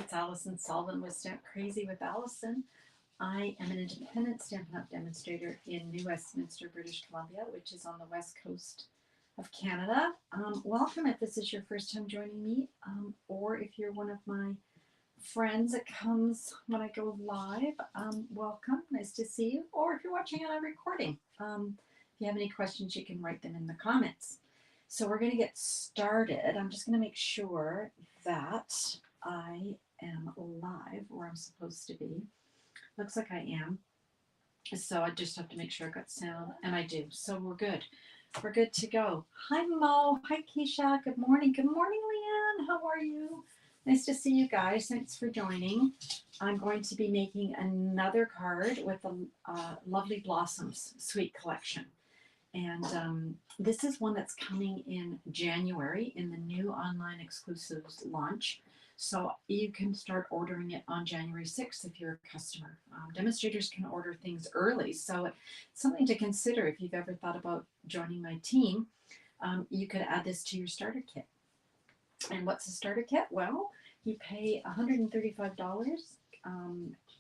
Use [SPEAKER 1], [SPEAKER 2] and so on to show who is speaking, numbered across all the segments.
[SPEAKER 1] it's Allison Sullivan with Stamp Crazy with Allison. I am an independent Stampin' Up! Demonstrator in New Westminster, British Columbia, which is on the west coast of Canada. Welcome if this is your first time joining me, or if you're one of my friends that comes when I go live. Welcome, nice to see you. Or if you're watching on a recording, if you have any questions, you can write them in the comments. So we're going to get started. I'm just going to make sure that I am live where I'm supposed to be. Looks like I am. So I just have to make sure I got sound, and I do. So we're good. We're good to go. Hi, Mo. Hi, Keisha. Good morning. Good morning, Leanne. How are you? Nice to see you guys. Thanks for joining. I'm going to be making another card with the Lovely Blossoms Sweet Collection. And this is one that's coming in January in the new online exclusives launch. So you can start ordering it on January 6th if you're a customer. Demonstrators can order things early. So it's something to consider if you've ever thought about joining my team. You could add this to your starter kit. And what's a starter kit? Well, you pay $135.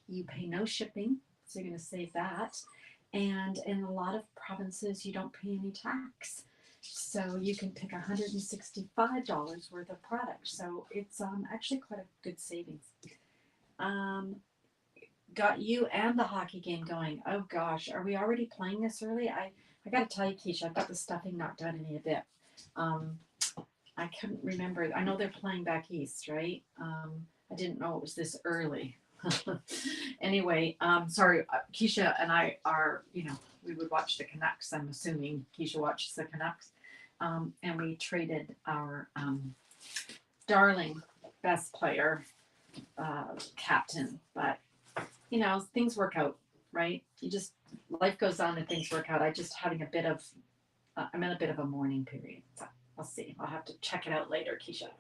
[SPEAKER 1] You pay no shipping, so you're going to save that. And in a lot of provinces, you don't pay any tax. So you can pick $165 worth of product. So it's actually quite a good savings. Got you and the hockey game going. Oh gosh, are we already playing this early? I got to tell you, Keisha, I've got the stuffing knocked out of me a bit. I couldn't remember. I know they're playing back east, right? I didn't know it was this early. Anyway, sorry, Keisha and I are, we would watch the Canucks. I'm assuming Keisha watches the Canucks. And we traded our darling best player, captain. But, things work out, right? Life goes on and things work out. I'm in a bit of a mourning period. So I'll see. I'll have to check it out later, Keisha.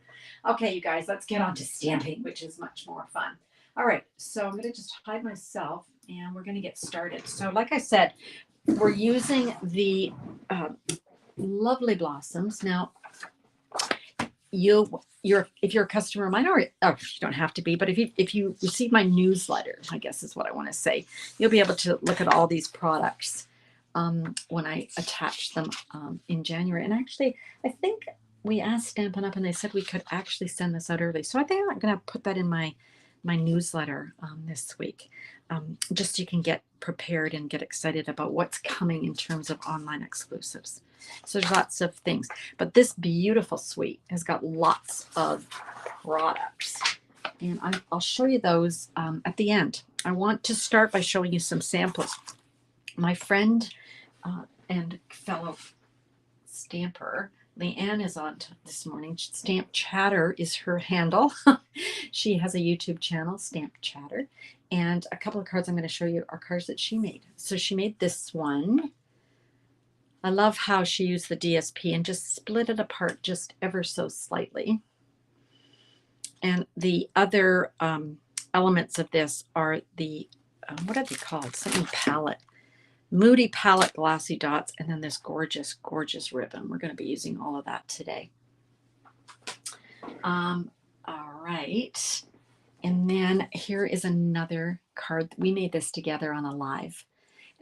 [SPEAKER 1] Okay, you guys, let's get on to stamping, which is much more fun. All right, so I'm going to just hide myself and we're going to get started. So like I said, we're using the Lovely Blossoms. Now, if you're a customer of mine, or you don't have to be, but if you receive my newsletter, I guess is what I want to say, you'll be able to look at all these products when I attach them in January. And actually, I think we asked Stampin' Up! And they said we could actually send this out early. So I think I'm going to put that in my newsletter this week, just so you can get prepared and get excited about what's coming in terms of online exclusives. So there's lots of things, but this beautiful suite has got lots of products, and I'll show you those at the end. I want to start by showing you some samples. My friend and fellow stamper Leanne is on this morning. Stamp Chatter is her handle. She has a YouTube channel, Stamp Chatter. And a couple of cards I'm going to show you are cards that she made. So she made this one. I love how she used the DSP and just split it apart just ever so slightly. And the other elements of this are the, what are they called? Something palette. Moody palette glossy dots, and then this gorgeous, gorgeous ribbon. We're going to be using all of that today. All right. And then here is another card. We made this together on a live.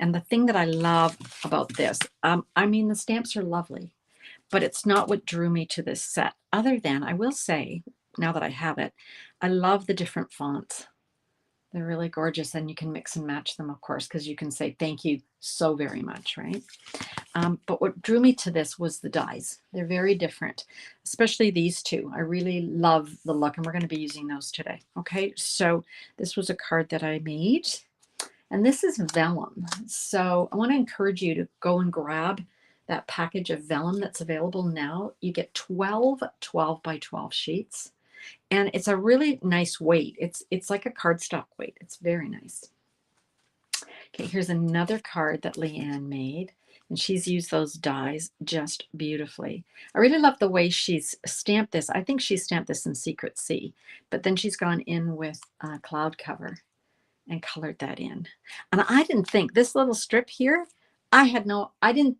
[SPEAKER 1] And the thing that I love about this, the stamps are lovely, but it's not what drew me to this set. Other than, I will say, now that I have it, I love the different fonts. They're really gorgeous, and you can mix and match them, of course, because you can say thank you so very much, right? But what drew me to this was the dies. They're very different, especially these two. I really love the look, and we're going to be using those today. Okay, so this was a card that I made, and this is vellum. So I want to encourage you to go and grab that package of vellum that's available now. You get 12 by 12 sheets. And it's a really nice weight. It's like a cardstock weight. It's very nice. Okay, here's another card that Leanne made. And she's used those dies just beautifully. I really love the way she's stamped this. I think she stamped this in Secret Sea. But then she's gone in with cloud cover and colored that in. And I didn't think, this little strip here, I looked at it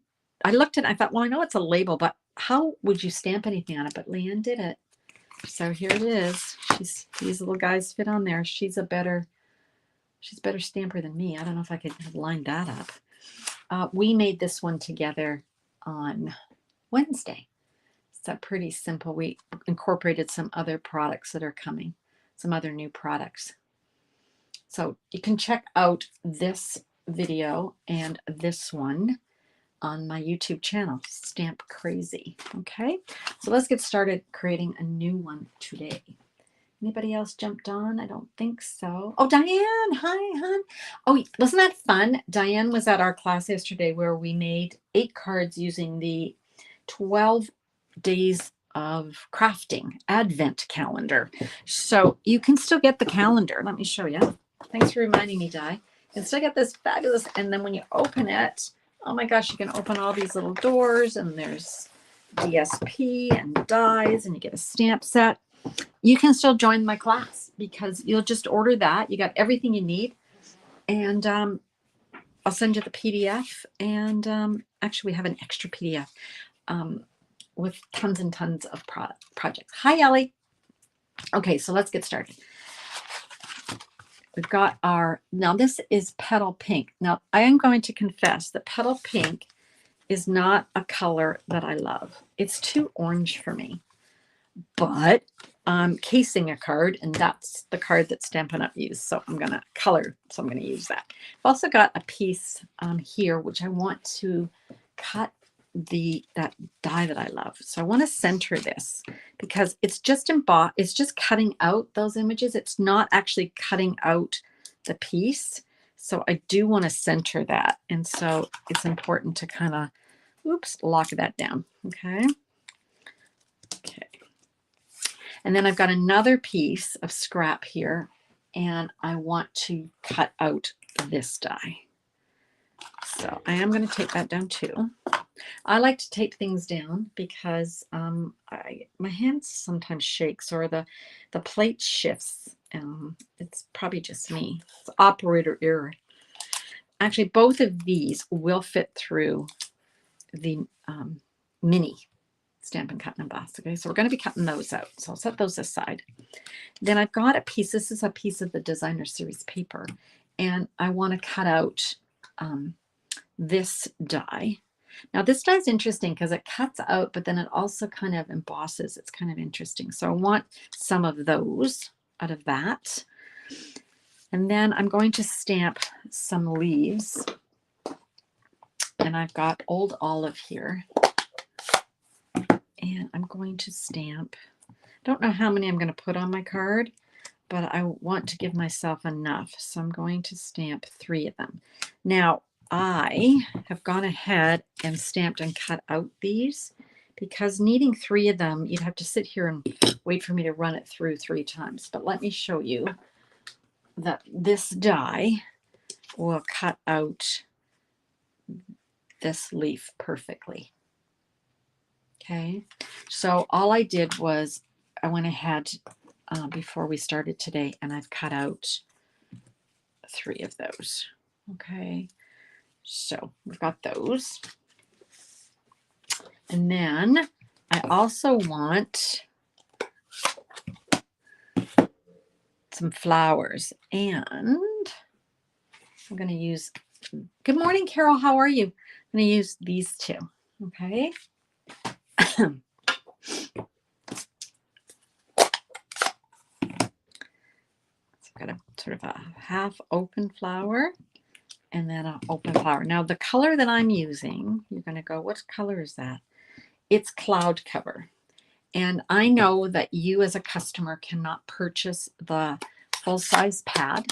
[SPEAKER 1] and I thought, well, I know it's a label, but how would you stamp anything on it? But Leanne did it. So here it is. These little guys fit on there. She's a better stamper than me. I don't know if I could have lined that up. We made this one together on Wednesday. So pretty simple. We incorporated some other products that are coming, some other new products. So you can check out this video and this one on my YouTube channel, Stamp Crazy. Okay, so let's get started creating a new one today. Anybody else jumped on? I don't think so. Oh, Diane, hi, hon. Oh, wasn't that fun? Diane was at our class yesterday where we made 8 cards using the 12 days of crafting advent calendar. So you can still get the calendar. Let me show you. Thanks for reminding me, Di. You can still get this fabulous, and then when you open it, oh my gosh, you can open all these little doors, and there's DSP and dies, and you get a stamp set. You can still join my class because you'll just order that. You got everything you need, and I'll send you the PDF. And actually, we have an extra PDF with tons and tons of projects. Hi, Ellie. Okay, so let's get started. We've got now this is Petal Pink. Now, I am going to confess that Petal Pink is not a color that I love. It's too orange for me. But I'm casing a card, and that's the card that Stampin' Up! Used. So I'm going to color, so I'm going to use that. I've also got a piece here, which I want to cut that die that I love. So I want to center this because it's just it's just cutting out those images. It's not actually cutting out the piece. So I do want to center that. And so it's important to kind of, lock that down. Okay. Okay. And then I've got another piece of scrap here, and I want to cut out this die. So I am going to take that down too. I like to take things down because my hands sometimes shakes or the plate shifts. It's probably just me. It's operator error. Actually, both of these will fit through the mini Stampin' Cut and Emboss. Okay, so we're going to be cutting those out. So I'll set those aside. Then I've got a piece. This is a piece of the Designer Series paper, and I want to cut out this die. Now this die is interesting because it cuts out, but then it also kind of embosses. It's kind of interesting. So I want some of those out of that. And then I'm going to stamp some leaves. And I've got Old Olive here. And I'm going to stamp, don't know how many I'm going to put on my card, but I want to give myself enough. So I'm going to stamp 3 of them. Now, I have gone ahead and stamped and cut out these because needing 3 of them, you'd have to sit here and wait for me to run it through 3 times. But let me show you that this die will cut out this leaf perfectly. Okay, so all I did was I went ahead before we started today, and I've cut out 3 of those. Okay, so we've got those. And then I also want some flowers, and I'm going to use, good morning, Carol, how are you? I'm going to use these 2. Okay. So I've got a sort of a half open flower and then an open flower. Now the color that I'm using, you're going to go, what color is that? It's Cloud Cover. And I know that you as a customer cannot purchase the full-size pad.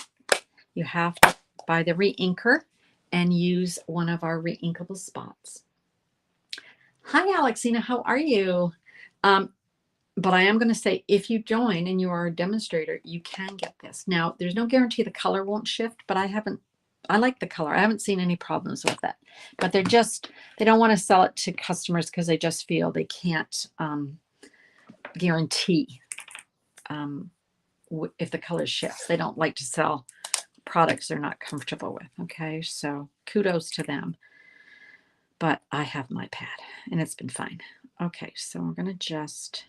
[SPEAKER 1] You have to buy the re-inker and use one of our re-inkable spots. Hi, Alexina, how are you? But I am going to say, if you join and you are a demonstrator, you can get this. Now, there's no guarantee the color won't shift, but I like the color. I haven't seen any problems with that. But they don't want to sell it to customers because they just feel they can't guarantee if the color shifts. They don't like to sell products they're not comfortable with. Okay, so kudos to them. But I have my pad and it's been fine. Okay, so we're going to just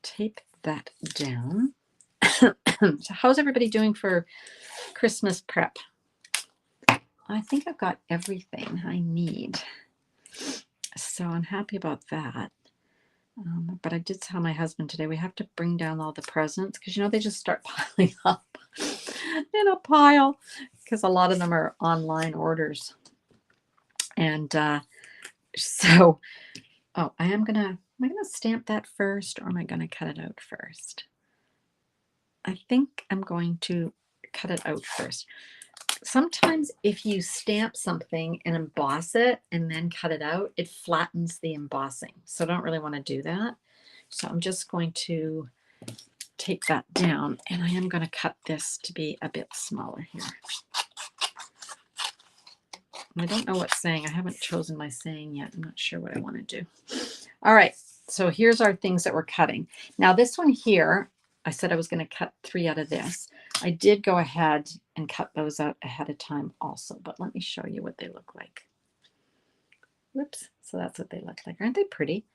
[SPEAKER 1] tape that down. So how's everybody doing for Christmas prep? I think I've got everything I need. So I'm happy about that. But I did tell my husband today we have to bring down all the presents because, they just start piling up in a pile because a lot of them are online orders. And so, am I gonna stamp that first, or am I gonna cut it out first? I think I'm going to cut it out first. Sometimes if you stamp something and emboss it and then cut it out, it flattens the embossing. So I don't really want to do that. So I'm just going to take that down, and I am going to cut this to be a bit smaller here. I don't know what saying. I haven't chosen my saying yet. I'm not sure what I want to do. All right. So here's our things that we're cutting. Now this one here, I said I was going to cut 3 out of this. I did go ahead and cut those out ahead of time also, but let me show you what they look like. Whoops. So that's what they look like. Aren't they pretty?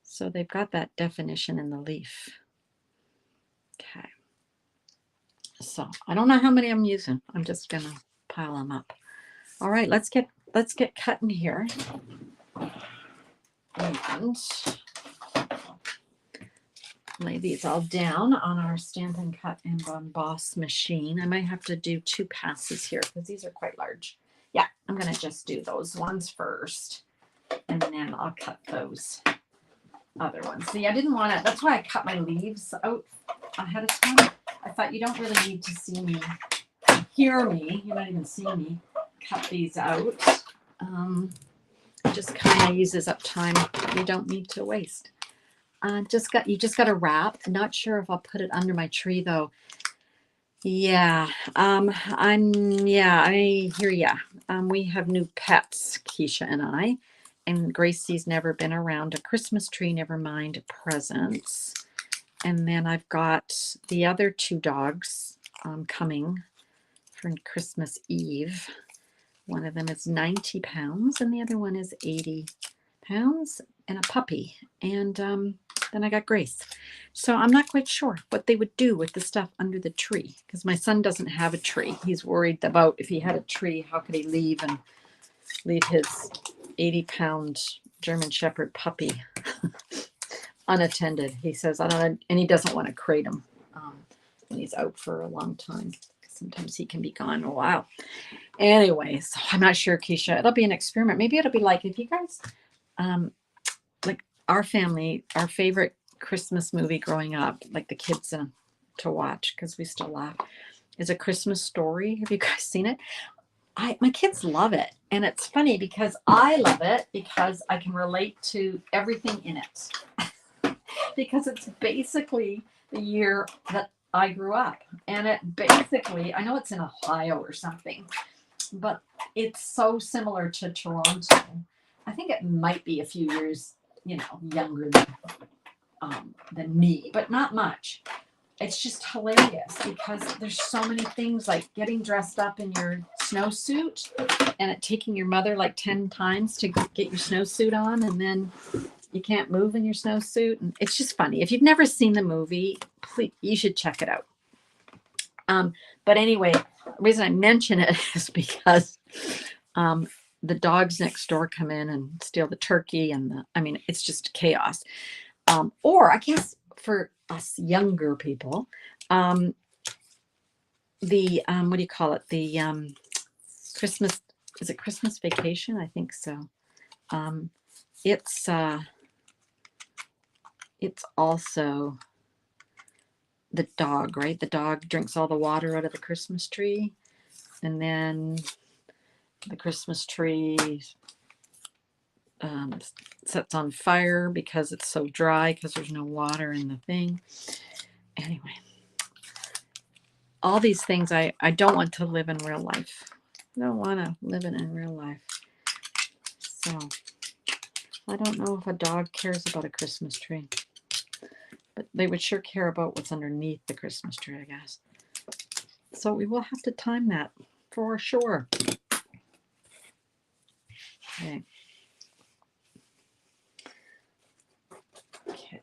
[SPEAKER 1] So they've got that definition in the leaf. Okay. So I don't know how many I'm using. I'm just going to pile them up. All right, let's get cutting here. And lay these all down on our Stampin' Cut and Emboss machine. I might have to do 2 passes here because these are quite large. Yeah, I'm going to just do those ones first, and then I'll cut those other ones. See, I didn't want to, that's why I cut my leaves out ahead of time. I thought you don't really need to see me, hear me, you don't even see me cut these out. Just kind of uses up time you don't need to waste. You just got to wrap. I'm not sure if I'll put it under my tree though. Yeah, I hear ya. We have new pets, Keisha and I, and Gracie's never been around a Christmas tree, never mind presents. And then I've got the other 2 dogs coming for Christmas Eve. One of them is 90 pounds and the other one is 80 pounds, and a puppy. And then I got Grace. So I'm not quite sure what they would do with the stuff under the tree because my son doesn't have a tree. He's worried about if he had a tree, how could he leave his 80-pound German Shepherd puppy unattended. He says, I don't know, and he doesn't want to crate him when he's out for a long time. Sometimes he can be gone a while. Anyway, so I'm not sure, Keisha. It'll be an experiment. Maybe it'll be like if you guys, like our family, our favorite Christmas movie growing up, like the kids to watch because we still laugh, is A Christmas Story. Have you guys seen it? My kids love it. And it's funny because I love it because I can relate to everything in it. Because it's basically the year that I grew up. And it basically, I know it's in Ohio or something, but it's so similar to Toronto. I think it might be a few years, younger than me, but not much. It's just hilarious because there's so many things like getting dressed up in your snowsuit and it taking your mother like 10 times to get your snowsuit on, and then you can't move in your snowsuit. And it's just funny. If you've never seen the movie, please, you should check it out. But anyway, the reason I mention it is because the dogs next door come in and steal the turkey, and it's just chaos. Or I guess for us younger people, the what do you call it? The Christmas, is it Christmas Vacation? I think so. It's also the dog, right? The dog drinks all the water out of the Christmas tree, and then the Christmas tree sets on fire because it's so dry because there's no water in the thing. Anyway, all these things I don't want to live in real life. I don't want to live in real life. So I don't know if a dog cares about a Christmas tree, but they would sure care about what's underneath the Christmas tree, I guess. So we will have to time that for sure. Okay. Okay.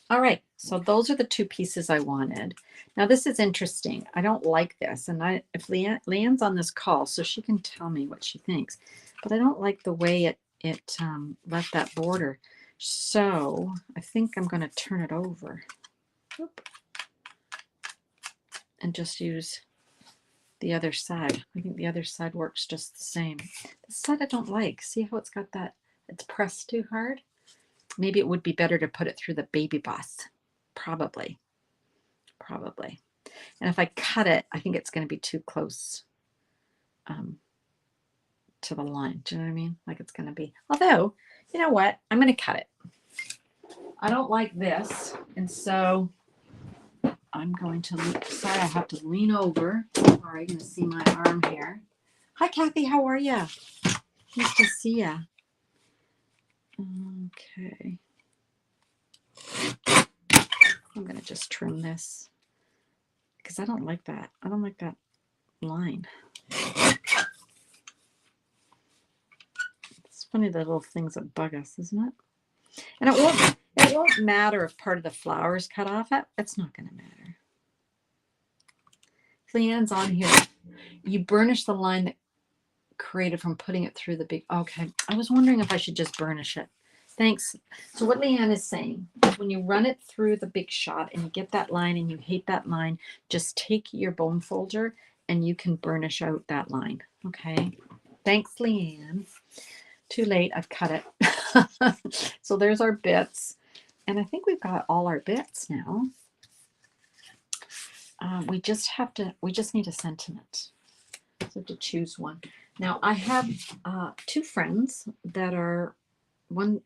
[SPEAKER 1] All right. So those are the two pieces I wanted. Now this is interesting. I don't like this. And if Leanne's on this call, so she can tell me what she thinks. But I don't like the way it left that border. So I think I'm going to turn it over. Oop. And just use the other side. I think the other side works just the same. This side I don't like. See how it's got that, it's pressed too hard? Maybe it would be better to put it through the Baby Boss. Probably. And if I cut it, I think it's going to be too close to the line. Do you know what I mean? Like it's going to be. Although, you know what? I'm going to cut it. I don't like this. And so I'm going to, sorry, I have to lean over. Sorry, you're going to see my arm here. Hi, Kathy. How are you? Nice to see you. Okay. I'm going to just trim this because I don't like that. I don't like that line. It's funny, the little things that bug us, isn't it? And it won't matter if part of the flower is cut off. It's not going to matter. Leanne's on here. You burnish the line that created from putting it through the big. Okay. I was wondering if I should just burnish it. Thanks. So what Leanne is saying is when you run it through the Big Shot and you get that line and you hate that line, just take your bone folder and you can burnish out that line. Okay. Thanks, Leanne. Too late. I've cut it. So there's our bits. And I think we've got all our bits now. We just need a sentiment. So to choose one. Now I have two friends that are, one's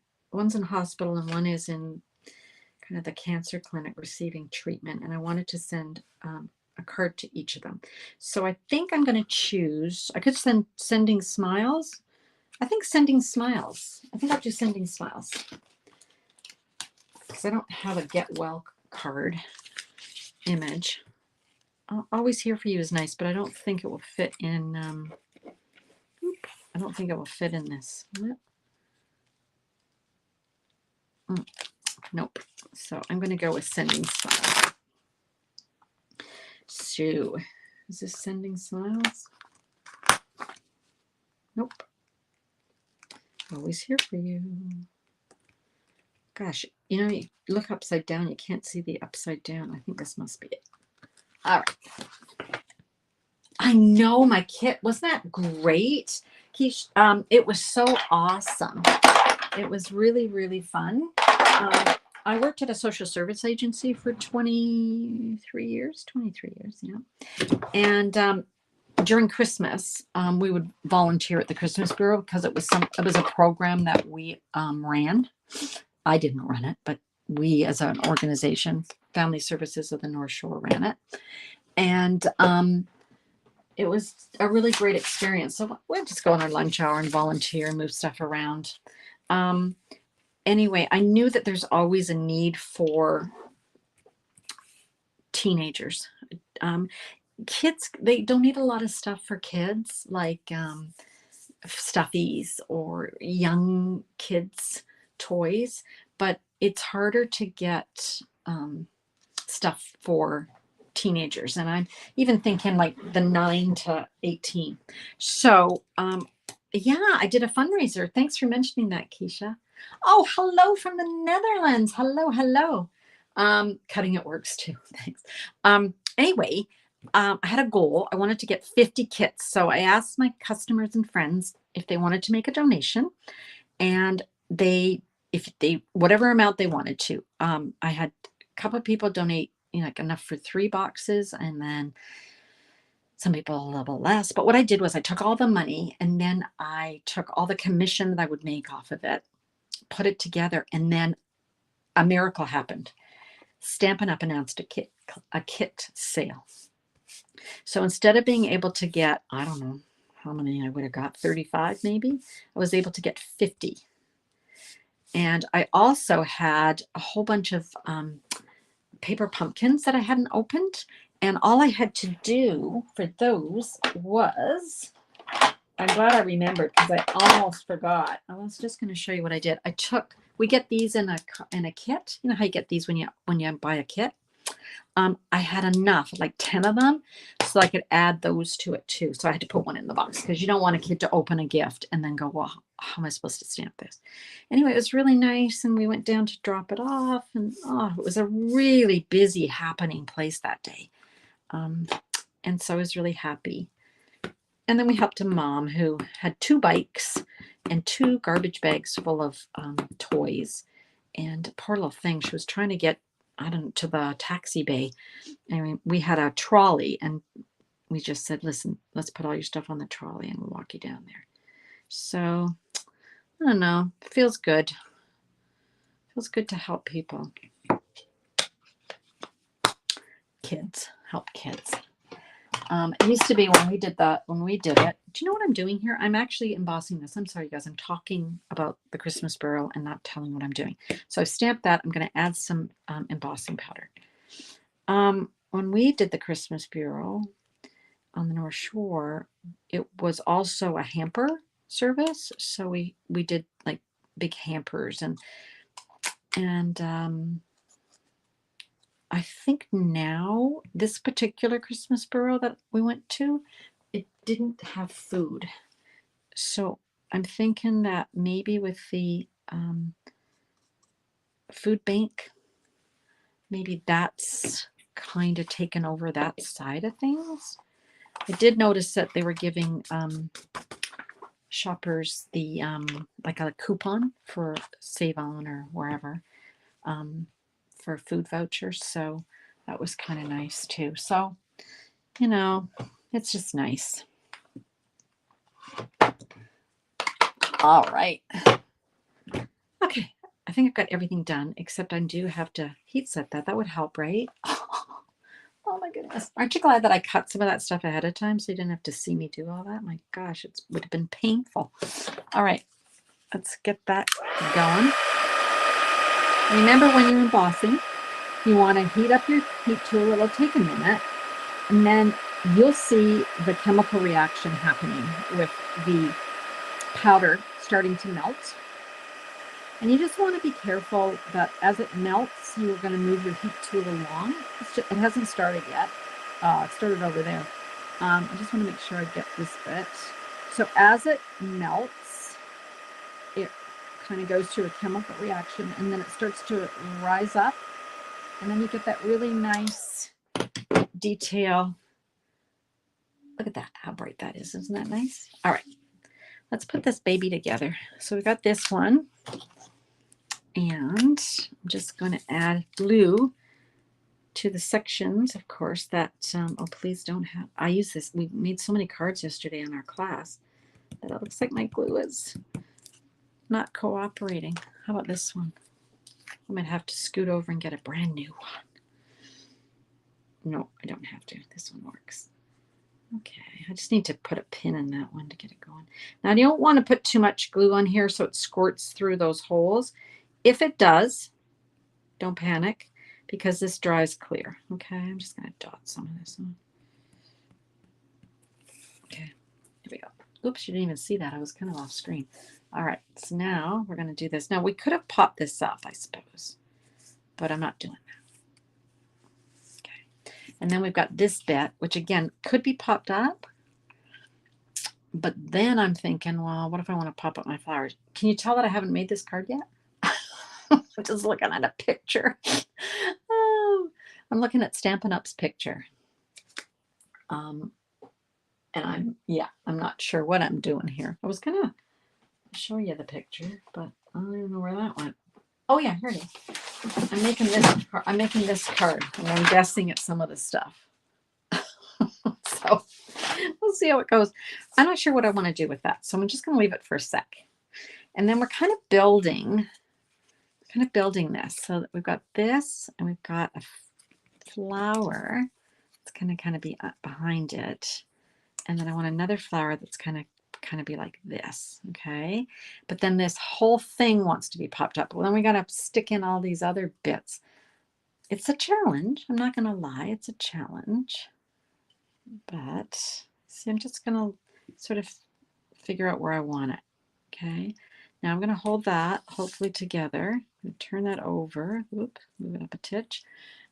[SPEAKER 1] in hospital and one is in kind of the cancer clinic receiving treatment. And I wanted to send a card to each of them. So I think I'm going to choose, I could send Sending Smiles. I think Sending Smiles. I think I'll do Sending Smiles. Because I don't have a Get Well card image. Always Here For You is nice, but I don't think it will fit in, I don't think it will fit in this. Nope. So I'm going to go with Sending Smiles. So, is this Sending Smiles? Nope. Always Here For You. Gosh, you know, you look upside down, you can't see the upside down. I think this must be it. All right. I know my kit. Wasn't that great? Keish, it was so awesome. It was really, really fun. I worked at a social service agency for 23 years, yeah. And during Christmas, we would volunteer at the Christmas Bureau because it was a program that we ran. I didn't run it, but we as an organization, Family Services of the North Shore, ran it. And it was a really great experience. So we'd just go on our lunch hour and volunteer and move stuff around. Anyway, I knew that there's always a need for teenagers. Kids, they don't need a lot of stuff for kids, like stuffies or young kids' toys, but it's harder to get stuff for teenagers. And I'm even thinking like the 9 to 18. So yeah, I did a fundraiser. Thanks for mentioning that, Keisha. Oh, hello from the Netherlands. Hello. Cutting It Works too. Thanks. Anyway, I had a goal. I wanted to get 50 kits. So I asked my customers and friends if they wanted to make a donation, and if they whatever amount they wanted to. I had a couple of people donate, like enough for 3 boxes, and then some people a little less. But what I did was I took all the money and then I took all the commission that I would make off of it, put it together, and then a miracle happened. Stampin' Up! Announced a kit sale. So instead of being able to get, I don't know how many I would have got, 35 maybe, I was able to get 50. And I also had a whole bunch of paper pumpkins that I hadn't opened. And all I had to do for those was, I'm glad I remembered because I almost forgot. I was just going to show you what I did. I took We get these in a kit. You know how you get these when you buy a kit? I had enough, like 10 of them, so I could add those to it too. So I had to put one in the box because you don't want a kid to open a gift and then go, well, how am I supposed to stamp this? Anyway, it was really nice, and we went down to drop it off, and it was a really busy, happening place that day. And so I was really happy. And then we helped a mom who had 2 bikes and 2 garbage bags full of toys. And poor little thing, she was trying to get to the taxi bay. I mean, we had a trolley, and we just said, listen, let's put all your stuff on the trolley and we'll walk you down there. So, I don't know. It feels good. Feels good to help people. Kids. Help kids. It used to be when we did it. Do you know what I'm doing here? I'm actually embossing this. I'm sorry, you guys. I'm talking about the Christmas Burrow and not telling what I'm doing. So I've stamped that. I'm going to add some embossing powder. When we did the Christmas Bureau on the North Shore, it was also a hamper service. So we did like big hampers, and I think now this particular Christmas Burrow that we went to, it didn't have food. So I'm thinking that maybe with the food bank, maybe that's kind of taken over that side of things. I did notice that they were giving shoppers the like a coupon for Save On or wherever for food vouchers. So that was kind of nice too. So, you know, it's just nice. All right. Okay. I think I've got everything done, except I do have to heat set that. That would help, right? Oh my goodness. Aren't you glad that I cut some of that stuff ahead of time so you didn't have to see me do all that? My gosh, it would have been painful. All right. Let's get that going. Remember, when you're embossing, you want to heat up your heat tool. It'll take a minute, and then you'll see the chemical reaction happening with the powder starting to melt. And you just want to be careful that as it melts, you're going to move your heat tool along. It hasn't started yet. It started over there. I just want to make sure I get this bit. So as it melts, it kind of goes through a chemical reaction, and then it starts to rise up. And then you get that really nice detail. Look at that, how bright that is. Isn't that nice? All right, let's put this baby together. So we got this one. And I'm just going to add glue to the sections, of course, that, oh, please don't have, I use this. We made so many cards yesterday in our class that it looks like my glue is not cooperating. How about this one? I might have to scoot over and get a brand new one. No, I don't have to. This one works. Okay, I just need to put a pin in that one to get it going. Now, you don't want to put too much glue on here so it squirts through those holes. If it does, don't panic, because this dries clear. Okay, I'm just going to dot some of this on. Okay, here we go. Oops, you didn't even see that. I was kind of off screen. All right, so now we're going to do this. Now, we could have popped this up, I suppose, but I'm not doing that. Okay, and then we've got this bit, which again could be popped up. But then I'm thinking, well, what if I want to pop up my flowers? Can you tell that I haven't made this card yet? I'm just looking at a picture. Oh, I'm looking at Stampin' Up's picture. And I'm not sure what I'm doing here. I was going to show you the picture, but I don't know where that went. Oh yeah, here it is. I'm making this card, and I'm guessing it's some of the stuff. So we'll see how it goes. I'm not sure what I want to do with that, so I'm just going to leave it for a sec. And then we're kind of building this so that we've got this, and we've got a flower that's going to kind of be up behind it, and then I want another flower that's kind of be like this. Okay, but then this whole thing wants to be popped up. Well, then we got to stick in all these other bits. It's a challenge. I'm not going to lie, it's a challenge. But see, I'm just going to sort of figure out where I want it. Okay, Now I'm going to hold that hopefully together. I'm going to turn that over. Whoop, move it up a titch.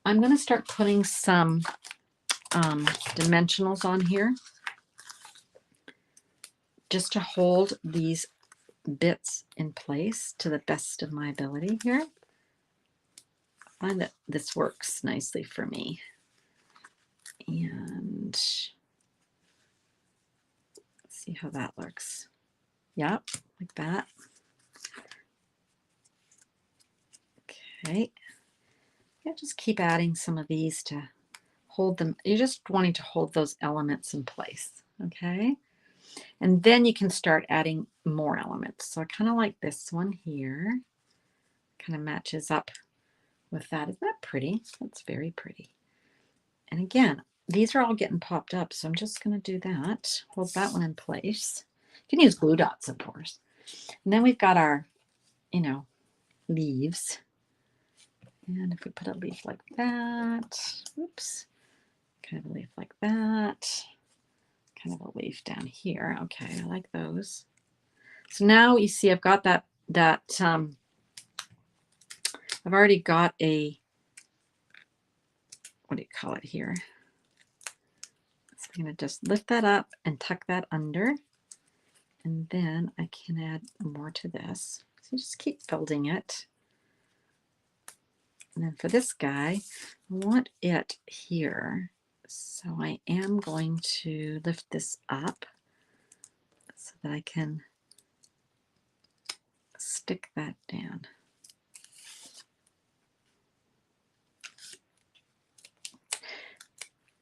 [SPEAKER 1] I'm going to start putting some dimensionals on here just to hold these bits in place to the best of my ability here. I find that this works nicely for me. And let's see how that looks. Yep, like that. Okay. Yeah, just keep adding some of these to hold them. You're just wanting to hold those elements in place. Okay. And then you can start adding more elements. So I kind of like this one here. Kind of matches up with that. Isn't that pretty? That's very pretty. And again, these are all getting popped up. So I'm just going to do that. Hold that one in place. You can use glue dots, of course. And then we've got our, leaves. And if we put a leaf like that, oops, kind of a leaf like that, kind of a leaf down here. Okay, I like those. So now you see I've got that I've already got a, what do you call it here? So I'm going to just lift that up and tuck that under. And then I can add more to this. So just keep building it. And then for this guy, I want it here. So I am going to lift this up so that I can stick that down.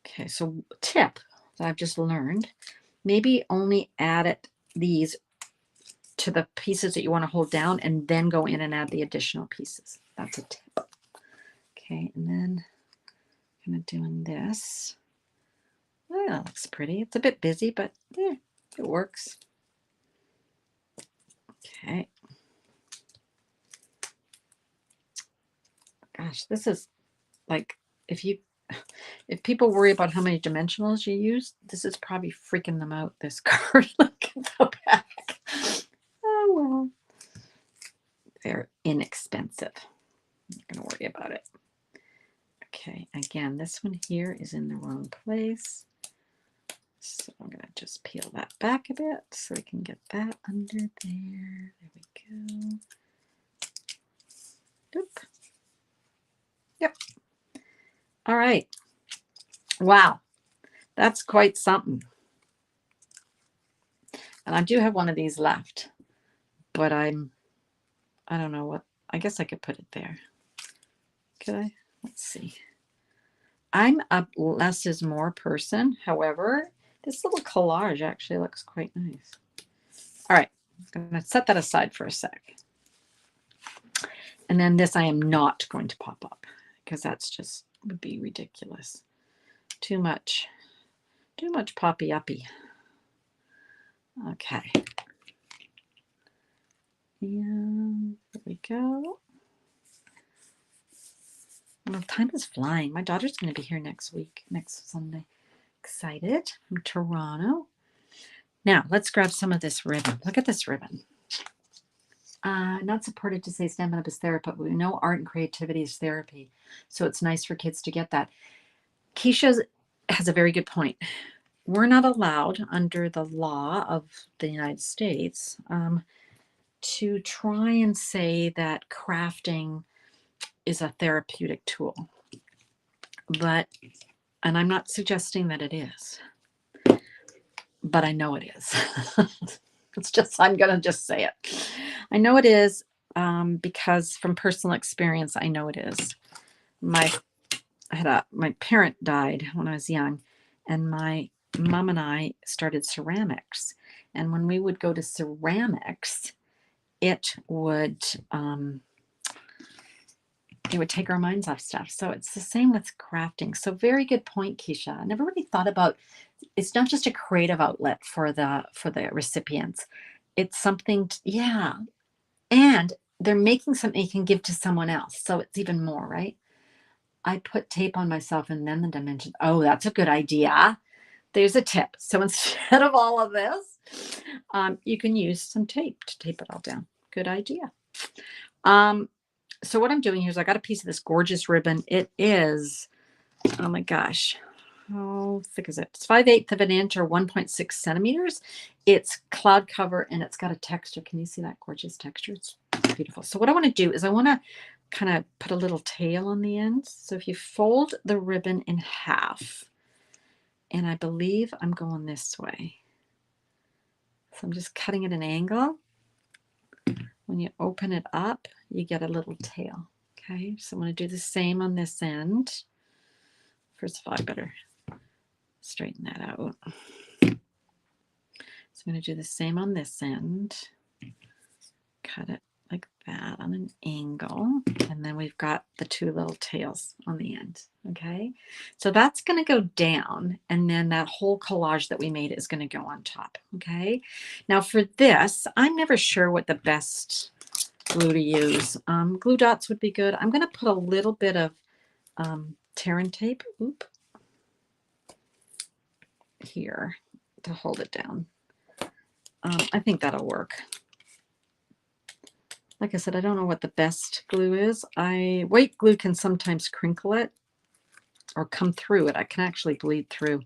[SPEAKER 1] Okay, so tip that I've just learned, maybe only add these to the pieces that you want to hold down and then go in and add the additional pieces. That's a tip. Okay, and then I'm kind of doing this. Oh, that looks pretty. It's a bit busy, but yeah, it works. Okay. Gosh, this is like, if people worry about how many dimensionals you use, this is probably freaking them out, this card. Look at the back. Oh, well. They're inexpensive. I'm not going to worry about it. Okay, again, this one here is in the wrong place. So I'm going to just peel that back a bit so we can get that under there. There we go. Oop. Yep. All right. Wow. That's quite something. And I do have one of these left, but I don't know what, I guess I could put it there. Could I? Let's see. I'm a less is more person. However, this little collage actually looks quite nice. All right, I'm going to set that aside for a sec. And then this I am not going to pop up because that's just would be ridiculous. Too much poppy uppy. Okay. And there we go. Well, time is flying. My daughter's going to be here next Sunday. Excited. From Toronto. Now, let's grab some of this ribbon. Look at this ribbon. Not supported to say Stampin' Up! Is therapy, but we know art and creativity is therapy. So it's nice for kids to get that. Keisha has a very good point. We're not allowed under the law of the United States to try and say that crafting is a therapeutic tool. And I'm not suggesting that it is, but I know it is. I'm going to just say it. I know it is because from personal experience, I know it is. My parent died when I was young, and my mom and I started ceramics. And when we would go to ceramics, it would take our minds off stuff. So it's the same with crafting. So very good point, Keisha. I never really thought about, it's not just a creative outlet for the recipients. It's something, yeah. And they're making something you can give to someone else. So it's even more, right? I put tape on myself and then the dimension. Oh, that's a good idea. There's a tip. So instead of all of this, you can use some tape to tape it all down. Good idea. So what I'm doing here is I got a piece of this gorgeous ribbon. It is, oh my gosh, how thick is it? It's 5/8 of an inch or 1.6 centimeters. It's cloud cover and it's got a texture. Can you see that gorgeous texture? It's beautiful. So what I want to do is I want to kind of put a little tail on the end. So if you fold the ribbon in half, and I believe I'm going this way. So I'm just cutting at an angle. When you open it up, you get a little tail. Okay, so I'm going to do the same on this end. First of all, I better straighten that out. So I'm going to do the same on this end. Cut it like that on an angle. And then we've got the two little tails on the end. Okay, so that's going to go down. And then that whole collage that we made is going to go on top. Okay, now for this, I'm never sure what the best glue to use. Glue dots would be good. I'm going to put a little bit of Terran tape here to hold it down. I think that'll work. Like I said, I don't know what the best glue is. White glue can sometimes crinkle it or come through it. I can actually bleed through.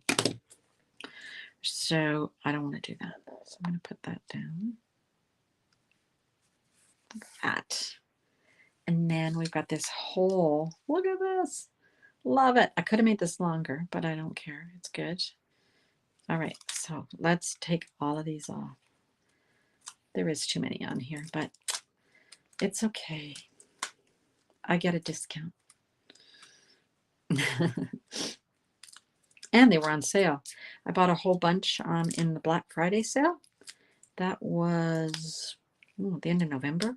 [SPEAKER 1] So I don't want to do that. So I'm going to put that down. Like that. And then we've got this hole. Look at this. Love it. I could have made this longer, but I don't care. It's good. All right, so let's take all of these off. There is too many on here, but it's okay. I get a discount. And they were on sale. I bought a whole bunch in the Black Friday sale. That was the end of November.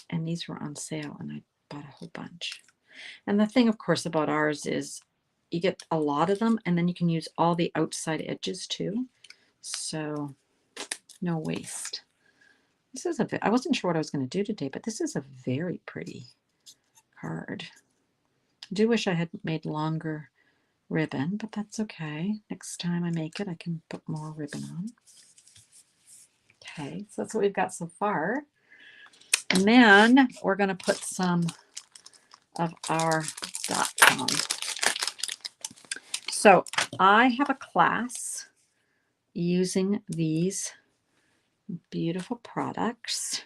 [SPEAKER 1] And these were on sale, and I bought a whole bunch. And the thing, of course, about ours is you get a lot of them, and then you can use all the outside edges too. So no waste. This is I wasn't sure what I was going to do today, but this is a very pretty card. I do wish I had made longer ribbon, but that's okay. Next time I make it, I can put more ribbon on. Okay, so that's what we've got so far. And then we're going to put some of our dots on. So I have a class using these beautiful products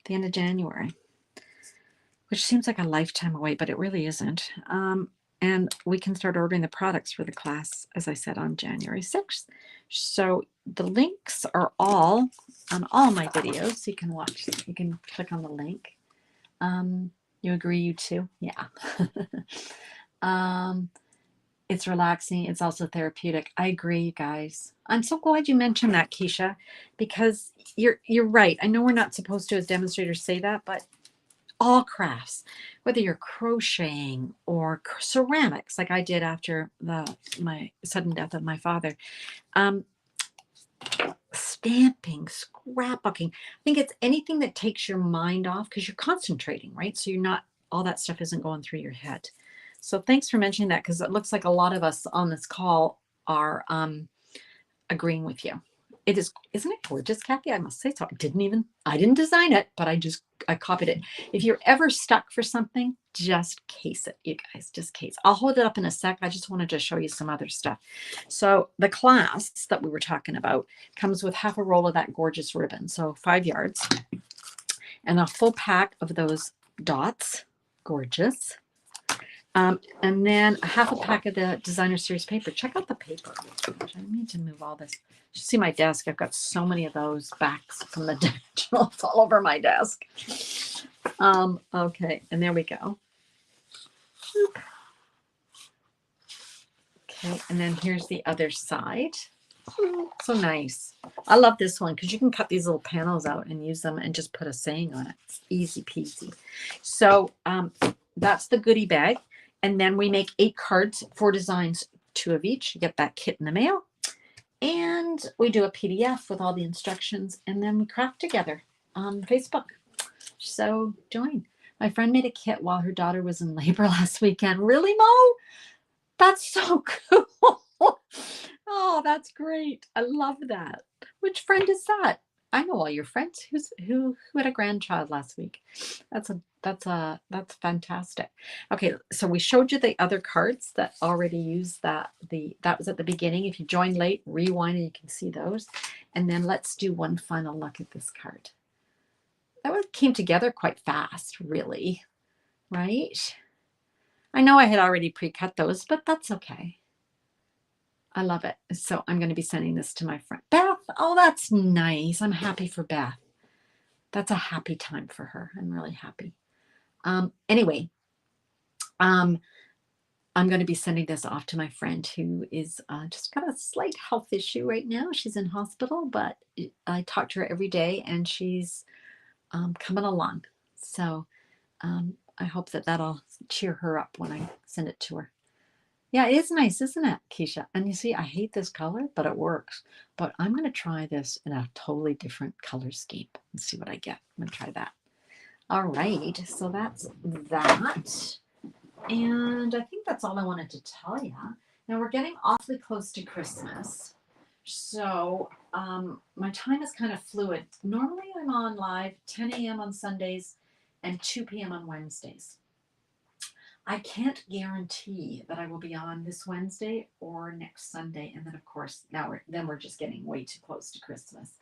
[SPEAKER 1] the end of January, which seems like a lifetime away, but it really isn't. And we can start ordering the products for the class, as I said, on January 6th. So the links are all on all my videos. So you can watch, you can click on the link. You agree, you too? Yeah. It's relaxing. It's also therapeutic. I agree, you guys. I'm so glad you mentioned that, Keisha, because you're right. I know we're not supposed to, as demonstrators, say that, but all crafts, whether you're crocheting or ceramics, like I did after my sudden death of my father, stamping, scrapbooking. I think it's anything that takes your mind off because you're concentrating, right? So you're not, all that stuff isn't going through your head. So thanks for mentioning that, because it looks like a lot of us on this call are agreeing with you. It is, isn't it gorgeous, Kathy? I must say so. I didn't design it, but I copied it. If you're ever stuck for something, just case it, you guys, just case. I'll hold it up in a sec. I just wanted to show you some other stuff. So the class that we were talking about comes with half a roll of that gorgeous ribbon. So 5 yards and a full pack of those dots. Gorgeous. And then half a pack of the designer series paper. Check out the paper. I need to move all this. You should see my desk. I've got so many of those backs from the digital all over my desk. Okay, and there we go. Okay, and then here's the other side. So nice. I love this one because you can cut these little panels out and use them and just put a saying on it. It's easy peasy. So that's the goodie bag. And then we make 8 cards, 4 designs, 2 of each. You get that kit in the mail. And we do a PDF with all the instructions. And then we craft together on Facebook. So join. My friend made a kit while her daughter was in labor last weekend. Really, Mo? That's so cool. Oh, that's great. I love that. Which friend is that? I know all your friends. Who had a grandchild last week? That's fantastic. Okay, so we showed you the other cards that already used that was at the beginning. If you joined late, rewind and you can see those. And then let's do one final look at this card. That one came together quite fast, really, right? I know I had already pre-cut those, but that's okay. I love it. So I'm going to be sending this to my friend Beth. Oh, that's nice. I'm happy for Beth. That's a happy time for her. I'm really happy. Anyway, I'm going to be sending this off to my friend who is just got a slight health issue right now. She's in hospital, but I talk to her every day and she's coming along. So I hope that that'll cheer her up when I send it to her. Yeah, it is nice, isn't it, Keisha? And you see, I hate this color, but it works. But I'm going to try this in a totally different color scheme and see what I get. I'm going to try that. All right, so that's that. And I think that's all I wanted to tell you. Now we're getting awfully close to Christmas. So my time is kind of fluid. Normally I'm on live 10 a.m. on Sundays and 2 p.m. on Wednesdays. I can't guarantee that I will be on this Wednesday or next Sunday. And then, of course, we're just getting way too close to Christmas.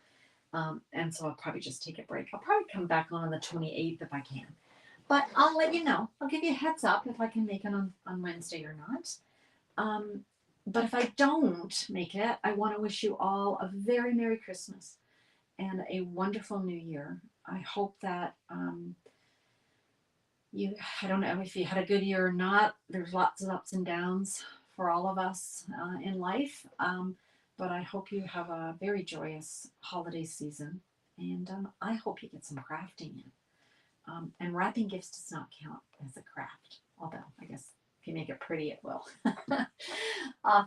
[SPEAKER 1] And so I'll probably just take a break. I'll probably come back on the 28th if I can. But I'll let you know. I'll give you a heads up if I can make it on Wednesday or not. But if I don't make it, I want to wish you all a very Merry Christmas and a wonderful New Year. I hope that I don't know if you had a good year or not. There's lots of ups and downs for all of us in life. But I hope you have a very joyous holiday season. And I hope you get some crafting in. And wrapping gifts does not count as a craft, although I guess if you make it pretty, it will.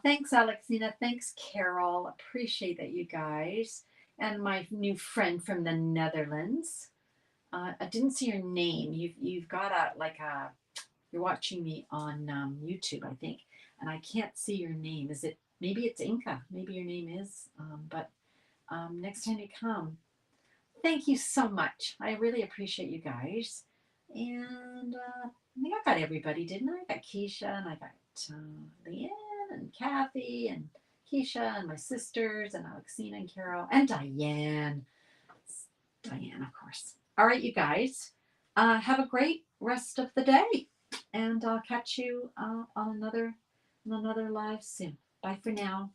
[SPEAKER 1] Thanks, Alexina. Thanks, Carol. Appreciate that, you guys. And my new friend from the Netherlands. I didn't see your name. You've got you're watching me on YouTube, I think, and I can't see your name. Maybe it's Inca? Maybe your name is. But next time you come, thank you so much. I really appreciate you guys. And I think I got everybody, didn't I? I got Keisha and I got Leanne and Kathy and Keisha and my sisters and Alexina and Carol and Diane. Diane, of course. All right, you guys. Have a great rest of the day, and I'll catch you on another live soon. Bye for now.